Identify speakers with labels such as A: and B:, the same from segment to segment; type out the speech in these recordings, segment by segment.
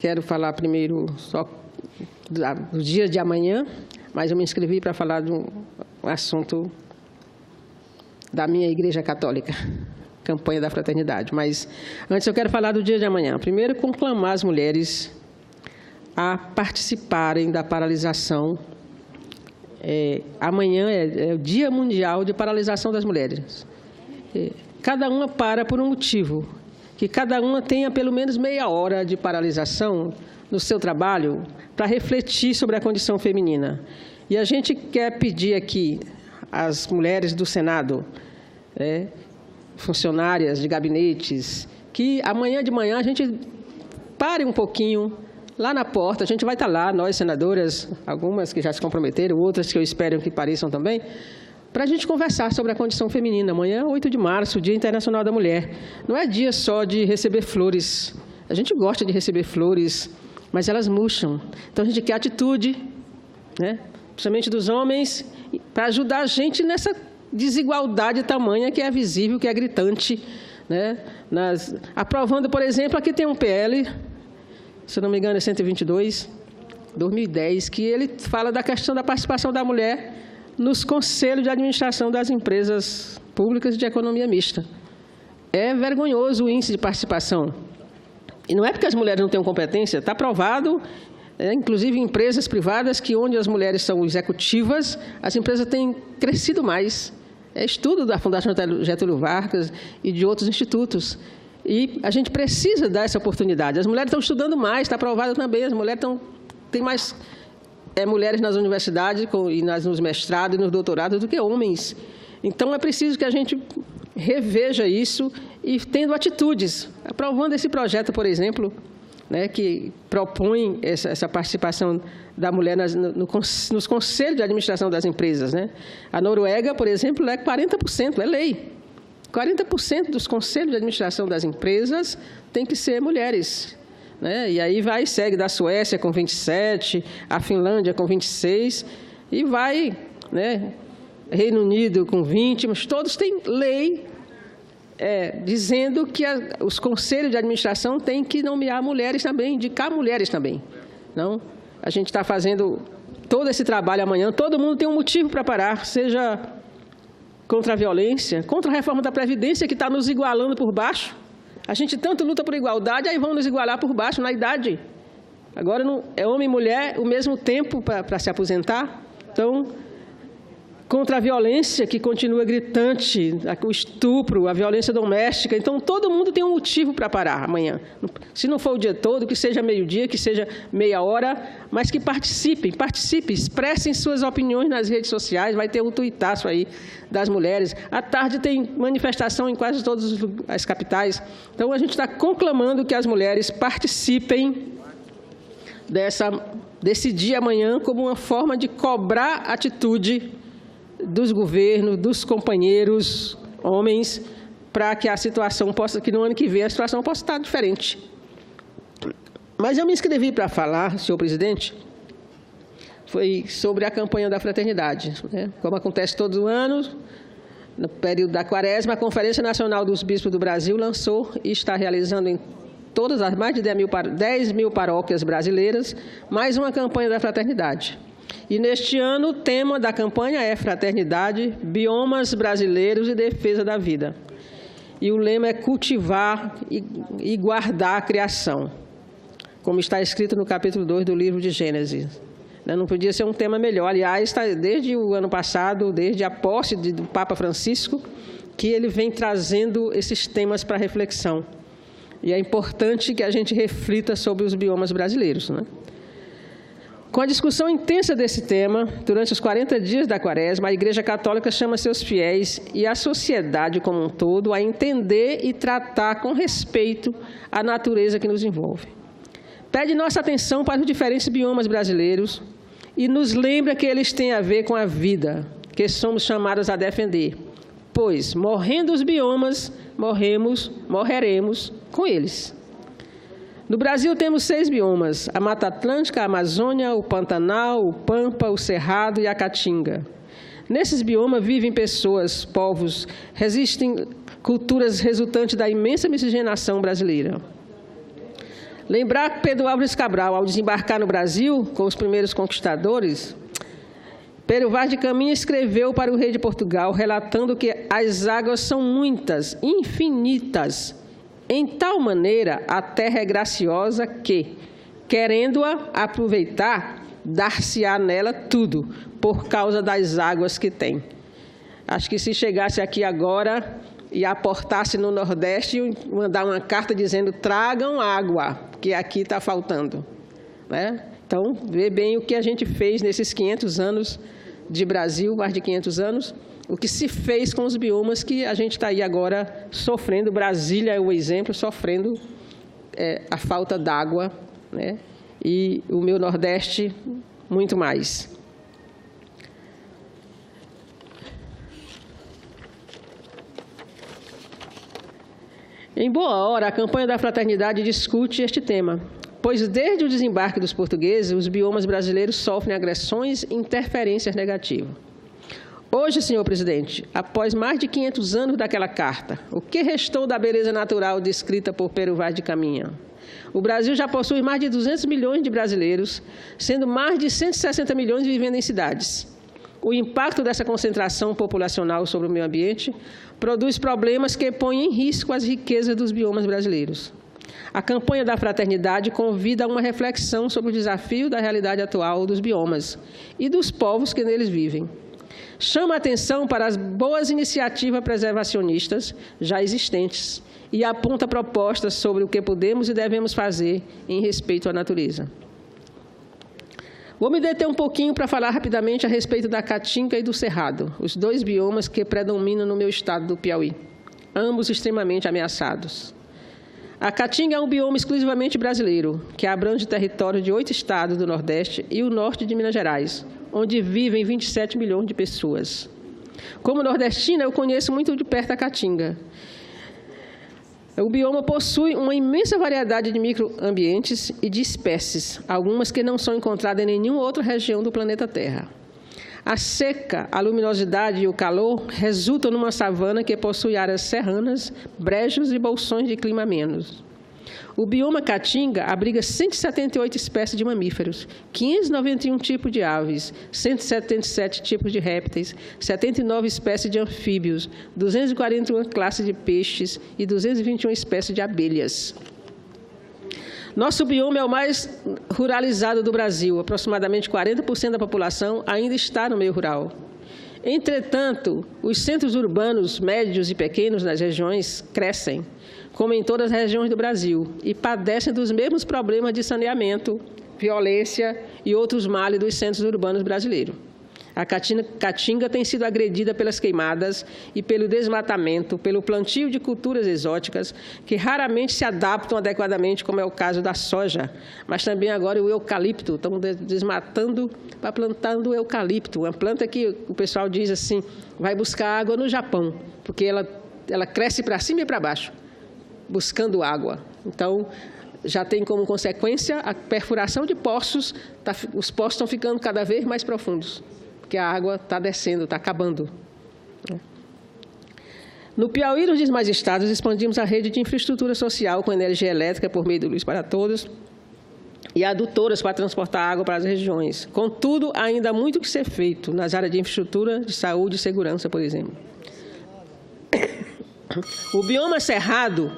A: Quero falar primeiro só do dia de amanhã, mas eu me inscrevi para falar de um assunto da minha Igreja Católica, campanha da fraternidade. Mas antes eu quero falar do dia de amanhã. Primeiro, conclamar as mulheres a participarem da paralisação. Amanhã é o Dia Mundial de Paralisação das Mulheres. Cada uma para por um motivo. Que cada uma tenha pelo menos meia hora de paralisação no seu trabalho para refletir sobre a condição feminina. E a gente quer pedir aqui às mulheres do Senado, funcionárias de gabinetes, que amanhã de manhã a gente pare um pouquinho lá na porta. A gente vai estar lá, nós senadoras, algumas que já se comprometeram, outras que eu espero que pareçam também, para a gente conversar sobre a condição feminina. Amanhã, 8 de março, Dia Internacional da Mulher. Não é dia só de receber flores. A gente gosta de receber flores, mas elas murcham. Então, a gente quer atitude, principalmente dos homens, para ajudar a gente nessa desigualdade tamanha que é visível, que é gritante. Aprovando, por exemplo, aqui tem um PL, se não me engano é 122, 2010, que ele fala da questão da participação da mulher nos conselhos de administração das empresas públicas de economia mista. É vergonhoso o índice de participação. E não é porque as mulheres não têm competência, está provado, inclusive em empresas privadas, que onde as mulheres são executivas, as empresas têm crescido mais. É estudo da Fundação Getúlio Vargas e de outros institutos. E a gente precisa dar essa oportunidade. As mulheres estão estudando mais, está provado também, as mulheres têm mais mulheres nas universidades e nos mestrados e nos doutorados do que homens. Então, é preciso que a gente reveja isso e tendo atitudes. Aprovando esse projeto, por exemplo, que propõe essa participação da mulher nos conselhos de administração das empresas. A Noruega, por exemplo, é 40%, é lei. 40% dos conselhos de administração das empresas tem que ser mulheres. E aí segue da Suécia com 27%, a Finlândia com 26%, e vai, Reino Unido com 20%, mas todos têm lei dizendo que os conselhos de administração têm que nomear mulheres também, indicar mulheres também. Então, a gente está fazendo todo esse trabalho amanhã, todo mundo tem um motivo para parar, seja contra a violência, contra a reforma da Previdência, que está nos igualando por baixo. A gente tanto luta por igualdade, aí vão nos igualar por baixo na idade. Agora é homem e mulher o mesmo tempo para se aposentar. Então, contra a violência que continua gritante, o estupro, a violência doméstica. Então, todo mundo tem um motivo para parar amanhã. Se não for o dia todo, que seja meio-dia, que seja meia hora, mas que participem, expressem suas opiniões nas redes sociais. Vai ter um tuitaço aí das mulheres. À tarde tem manifestação em quase todas as capitais. Então, a gente está conclamando que as mulheres participem desse dia amanhã como uma forma de cobrar atitude dos governos, dos companheiros, homens, para que a situação que no ano que vem a situação possa estar diferente. Mas eu me inscrevi para falar, senhor presidente, foi sobre a campanha da fraternidade. Como acontece todo ano, no período da Quaresma, a Conferência Nacional dos Bispos do Brasil lançou e está realizando em todas as mais de 10 mil paróquias brasileiras mais uma campanha da fraternidade. E neste ano o tema da campanha é Fraternidade, Biomas Brasileiros e Defesa da Vida. E o lema é cultivar e guardar a criação, como está escrito no capítulo 2 do livro de Gênesis. Não podia ser um tema melhor. Aliás, desde o ano passado, desde a posse do Papa Francisco, que ele vem trazendo esses temas para reflexão. E é importante que a gente reflita sobre os biomas brasileiros. Com a discussão intensa desse tema, durante os 40 dias da Quaresma, a Igreja Católica chama seus fiéis e a sociedade como um todo a entender e tratar com respeito a natureza que nos envolve. Pede nossa atenção para os diferentes biomas brasileiros e nos lembra que eles têm a ver com a vida, que somos chamados a defender, pois, morrendo os biomas, morreremos com eles. No Brasil temos 6 biomas, a Mata Atlântica, a Amazônia, o Pantanal, o Pampa, o Cerrado e a Caatinga. Nesses biomas vivem pessoas, povos, resistem culturas resultantes da imensa miscigenação brasileira. Lembrar que Pedro Álvares Cabral, ao desembarcar no Brasil com os primeiros conquistadores, Pero Vaz de Caminha escreveu para o rei de Portugal, relatando que as águas são muitas, infinitas, em tal maneira a terra é graciosa que, querendo-a aproveitar, dar-se-á nela tudo, por causa das águas que tem. Acho que se chegasse aqui agora e aportasse no Nordeste, mandar uma carta dizendo, tragam água, que aqui está faltando, né? Então, vê bem o que a gente fez nesses 500 anos de Brasil, mais de 500 anos, o que se fez com os biomas que a gente está aí agora sofrendo. Brasília é o exemplo, sofrendo a falta d'água, né? E o meu Nordeste, muito mais. Em boa hora, a campanha da Fraternidade discute este tema, pois desde o desembarque dos portugueses, os biomas brasileiros sofrem agressões e interferências negativas. Hoje, senhor presidente, após mais de 500 anos daquela carta, o que restou da beleza natural descrita por Pero Vaz de Caminha? O Brasil já possui mais de 200 milhões de brasileiros, sendo mais de 160 milhões vivendo em cidades. O impacto dessa concentração populacional sobre o meio ambiente produz problemas que põem em risco as riquezas dos biomas brasileiros. A campanha da Fraternidade convida a uma reflexão sobre o desafio da realidade atual dos biomas e dos povos que neles vivem. Chama a atenção para as boas iniciativas preservacionistas já existentes e aponta propostas sobre o que podemos e devemos fazer em respeito à natureza. Vou me deter um pouquinho para falar rapidamente a respeito da Caatinga e do Cerrado, os dois biomas que predominam no meu estado do Piauí, ambos extremamente ameaçados. A Caatinga é um bioma exclusivamente brasileiro, que abrange território de 8 estados do Nordeste e o norte de Minas Gerais, onde vivem 27 milhões de pessoas. Como nordestina, eu conheço muito de perto a Caatinga. O bioma possui uma imensa variedade de microambientes e de espécies, algumas que não são encontradas em nenhuma outra região do planeta Terra. A seca, a luminosidade e o calor resultam numa savana que possui áreas serranas, brejos e bolsões de clima amenos. O bioma Caatinga abriga 178 espécies de mamíferos, 591 tipos de aves, 177 tipos de répteis, 79 espécies de anfíbios, 241 classes de peixes e 221 espécies de abelhas. Nosso bioma é o mais ruralizado do Brasil, aproximadamente 40% da população ainda está no meio rural. Entretanto, os centros urbanos médios e pequenos nas regiões crescem, como em todas as regiões do Brasil, e padecem dos mesmos problemas de saneamento, violência e outros males dos centros urbanos brasileiros. A Caatinga tem sido agredida pelas queimadas e pelo desmatamento, pelo plantio de culturas exóticas que raramente se adaptam adequadamente, como é o caso da soja, mas também agora o eucalipto. Estão desmatando para plantando eucalipto, uma planta que o pessoal diz assim, vai buscar água no Japão, porque ela cresce para cima e para baixo, buscando água. Então, já tem como consequência a perfuração de poços, os poços estão ficando cada vez mais profundos, porque a água está descendo, está acabando. No Piauí e nos demais estados, expandimos a rede de infraestrutura social com energia elétrica por meio do Luz para Todos e adutoras para transportar água para as regiões. Contudo, ainda há muito que ser feito nas áreas de infraestrutura, de saúde e segurança, por exemplo. O bioma Cerrado,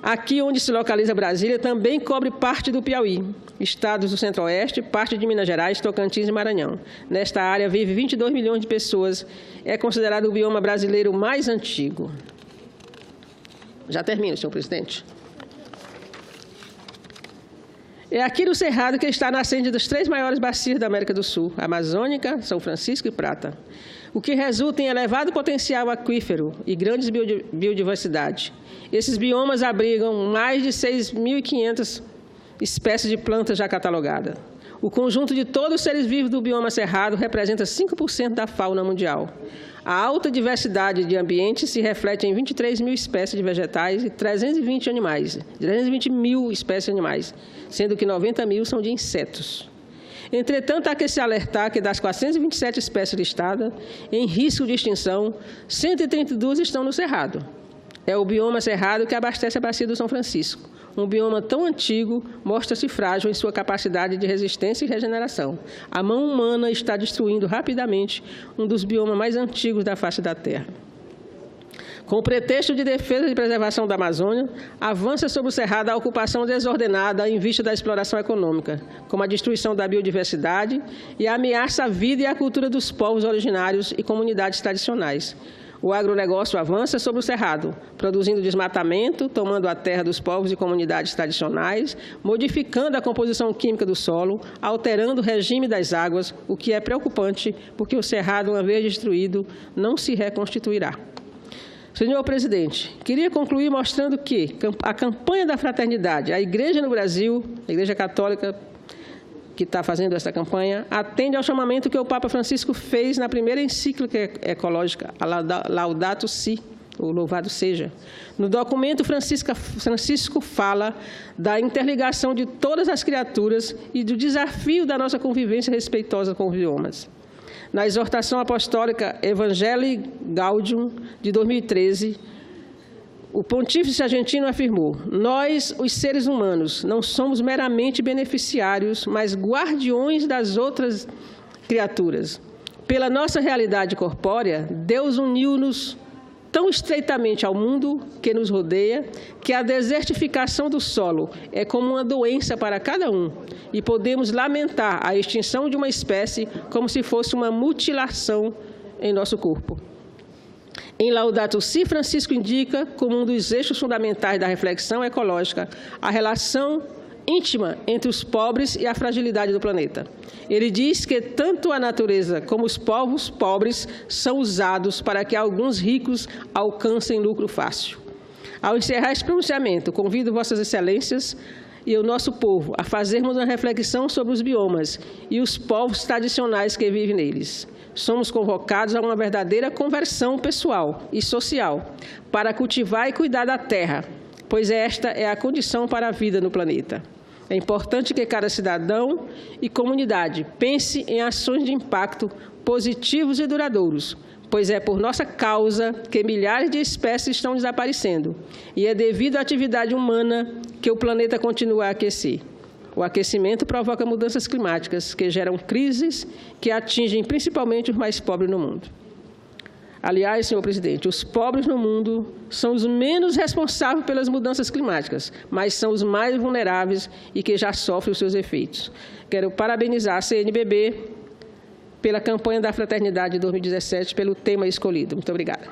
A: aqui onde se localiza Brasília, também cobre parte do Piauí, estados do Centro-Oeste, parte de Minas Gerais, Tocantins e Maranhão. Nesta área vive 22 milhões de pessoas. É considerado o bioma brasileiro mais antigo. Já termino, senhor presidente. É aqui no Cerrado que está a nascente das 3 maiores bacias da América do Sul, Amazônica, São Francisco e Prata, o que resulta em elevado potencial aquífero e grandes biodiversidade. Esses biomas abrigam mais de 6.500 espécies de plantas já catalogadas. O conjunto de todos os seres vivos do bioma Cerrado representa 5% da fauna mundial. A alta diversidade de ambientes se reflete em 23 mil espécies de vegetais e 320 mil espécies de animais, sendo que 90 mil são de insetos. Entretanto, há que se alertar que das 427 espécies listadas em risco de extinção, 132 estão no Cerrado. É o bioma Cerrado que abastece a bacia do São Francisco, um bioma tão antigo mostra-se frágil em sua capacidade de resistência e regeneração. A mão humana está destruindo rapidamente um dos biomas mais antigos da face da Terra. Com o pretexto de defesa e preservação da Amazônia, avança sobre o Cerrado a ocupação desordenada em vista da exploração econômica, como a destruição da biodiversidade e a ameaça à vida e à cultura dos povos originários e comunidades tradicionais. O agronegócio avança sobre o Cerrado, produzindo desmatamento, tomando a terra dos povos e comunidades tradicionais, modificando a composição química do solo, alterando o regime das águas, o que é preocupante, porque o Cerrado, uma vez destruído, não se reconstituirá. Senhor presidente, queria concluir mostrando que a campanha da fraternidade, a Igreja no Brasil, a Igreja Católica que está fazendo essa campanha, atende ao chamamento que o Papa Francisco fez na primeira encíclica ecológica, a Laudato Si, o Louvado Seja. No documento, Francisco fala da interligação de todas as criaturas e do desafio da nossa convivência respeitosa com os biomas. Na exortação apostólica Evangelii Gaudium, de 2013, o pontífice argentino afirmou: nós, os seres humanos, não somos meramente beneficiários, mas guardiões das outras criaturas. Pela nossa realidade corpórea, Deus uniu-nos tão estreitamente ao mundo que nos rodeia, que a desertificação do solo é como uma doença para cada um, e podemos lamentar a extinção de uma espécie como se fosse uma mutilação em nosso corpo. Em Laudato Si, Francisco indica como um dos eixos fundamentais da reflexão ecológica a relação íntima entre os pobres e a fragilidade do planeta. Ele diz que tanto a natureza como os povos pobres são usados para que alguns ricos alcancem lucro fácil. Ao encerrar este pronunciamento, convido Vossas Excelências e o nosso povo a fazermos uma reflexão sobre os biomas e os povos tradicionais que vivem neles. Somos convocados a uma verdadeira conversão pessoal e social para cultivar e cuidar da terra, pois esta é a condição para a vida no planeta. É importante que cada cidadão e comunidade pense em ações de impacto positivos e duradouros, pois é por nossa causa que milhares de espécies estão desaparecendo e é devido à atividade humana que o planeta continua a aquecer. O aquecimento provoca mudanças climáticas que geram crises que atingem principalmente os mais pobres no mundo. Aliás, senhor presidente, os pobres no mundo são os menos responsáveis pelas mudanças climáticas, mas são os mais vulneráveis e que já sofrem os seus efeitos. Quero parabenizar a CNBB pela campanha da Fraternidade de 2017, pelo tema escolhido. Muito obrigada.